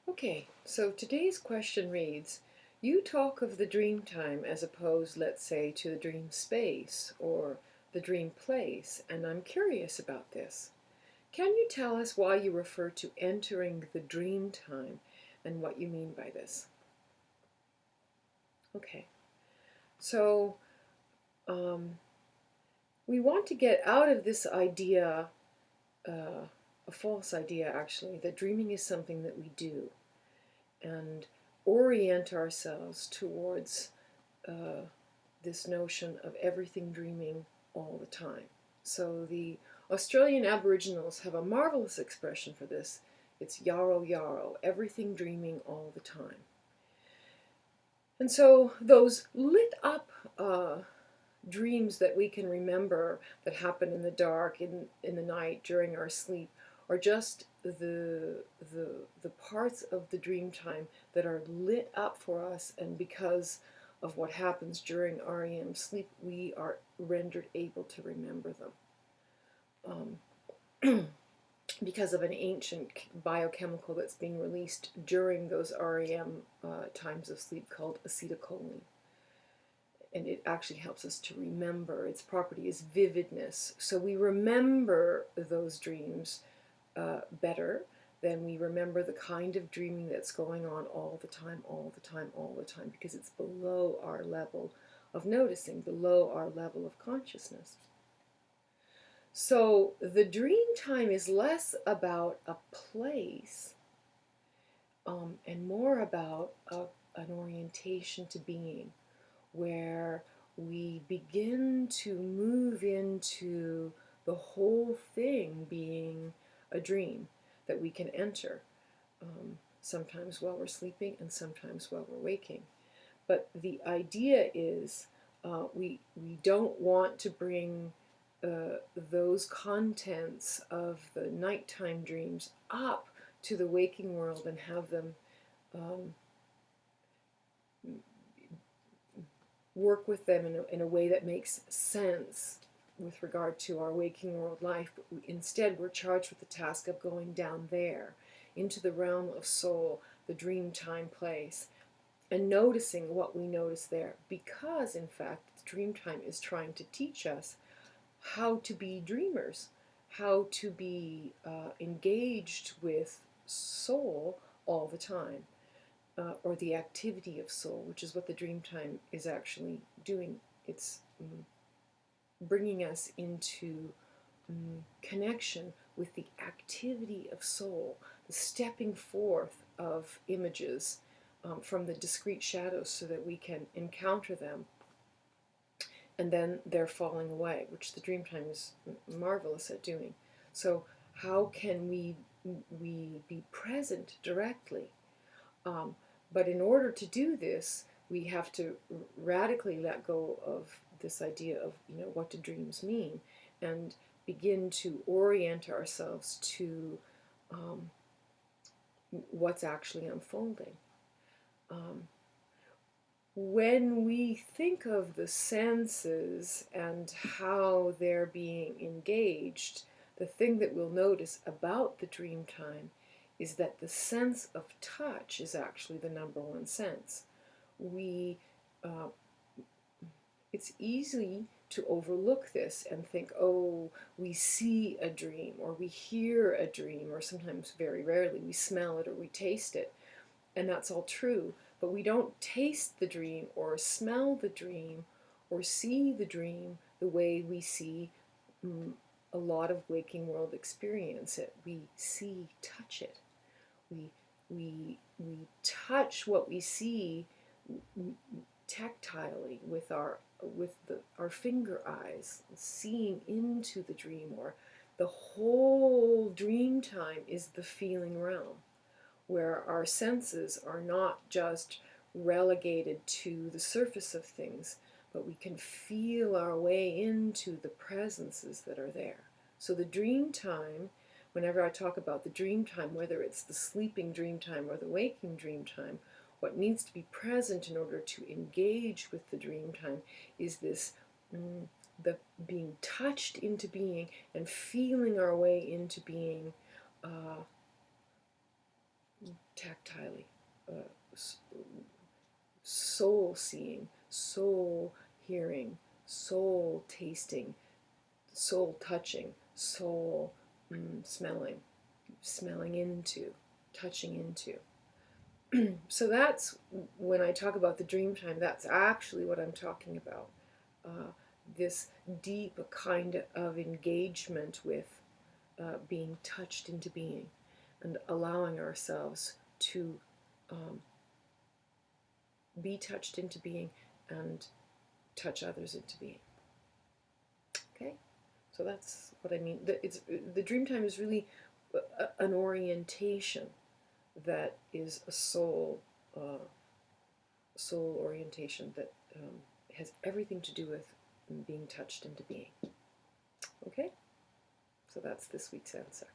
Okay, so today's question reads, you talk of the dream time as opposed, let's say, to the dream space or the dream place, and I'm curious about this. Can you tell us why you refer to entering the dream time and what you mean by this? Okay, so um, we want to get out of this idea, a false idea actually, that dreaming is something that we do, and orient ourselves towards uh, this notion of everything dreaming all the time. So the Australian Aboriginals have a marvelous expression for this. It's yarrow yarrow, everything dreaming all the time. And so those lit up dreams that we can remember that happen in the dark, in the night, during our sleep, are just the parts of the dream time that are lit up for us, and because of what happens during REM sleep, we are rendered able to remember them. Because of an ancient biochemical that's being released during those REM times of sleep called acetylcholine. And it actually helps us to remember. Its property is vividness. So we remember those dreams better than we remember the kind of dreaming that's going on all the time, all the time, all the time, because it's below our level of noticing, below our level of consciousness. So the dream time is less about a place and more about an orientation to being, where we begin to move into the whole thing being a dream that we can enter, sometimes while we're sleeping and sometimes while we're waking. But the idea is we don't want to bring those contents of the nighttime dreams up to the waking world and have them um, work with them in a way that makes sense with regard to our waking world life. But instead, we're charged with the task of going down there into the realm of soul, the dream time place, and noticing what we notice there. Because, in fact, dream time is trying to teach us how to be dreamers, how to be engaged with soul all the time, or the activity of soul, which is what the dream time is actually doing. It's bringing us into connection with the activity of soul, the stepping forth of images from the discrete shadows so that we can encounter them, and then they're falling away, which the dream time is marvelous at doing. So how can we be present directly? Um, but in order to do this, we have to radically let go of this idea of, what do dreams mean, and begin to orient ourselves to um, what's actually unfolding. Um, when we think of the senses and how they're being engaged, the thing that we'll notice about the dream time is that the sense of touch is actually the number one sense. We, uh, it's easy to overlook this and think, oh, we see a dream, or we hear a dream, or sometimes very rarely we smell it or we taste it. And that's all true, but we don't taste the dream or smell the dream or see the dream the way we see a lot of waking world experience it. We see, touch it. We, we touch what we see tactilely with our finger eyes, seeing into the dream, or the whole dream time is the feeling realm, where our senses are not just relegated to the surface of things, but we can feel our way into the presences that are there. So the dream time, whenever I talk about the dream time, whether it's the sleeping dream time or the waking dream time, what needs to be present in order to engage with the dream time is this the being touched into being and feeling our way into being, tactilely, soul seeing, soul hearing, soul tasting, soul touching, soul smelling, smelling into, touching into. So that's, when I talk about the dream time, that's actually what I'm talking about. This deep kind of engagement with being touched into being, and allowing ourselves to be touched into being and touch others into being. Okay? So that's what I mean. The dream time is really an orientation that is a soul orientation that has everything to do with being touched into being. Okay? So that's this week's answer.